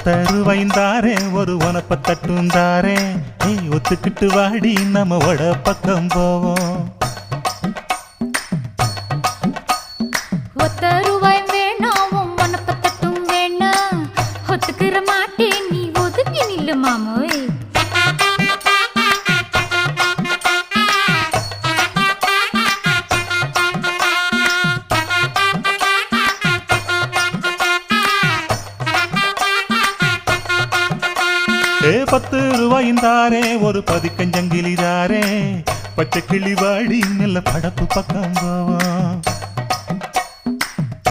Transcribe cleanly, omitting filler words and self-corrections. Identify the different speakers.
Speaker 1: ஒத்தருவைந்தாரே ஒரு உனப்ப தட்டுந்தாரே ஒத்துக்கிட்டு வாடி நம்ம வட பக்கம் போவோம்.
Speaker 2: ஒத்தருவாய் வேணாம் உனப்ப தட்டும் வேணாம் ஒத்துக்கிற மாட்டே நீ ஒதுங்கி நில்லு மாமோய்.
Speaker 1: ₹10 ஒரு பதிக்கஞ்சங்கிலிதாரே பச்சை கிளி வாடி நல்ல படப்பு பக்கம் போவோம்.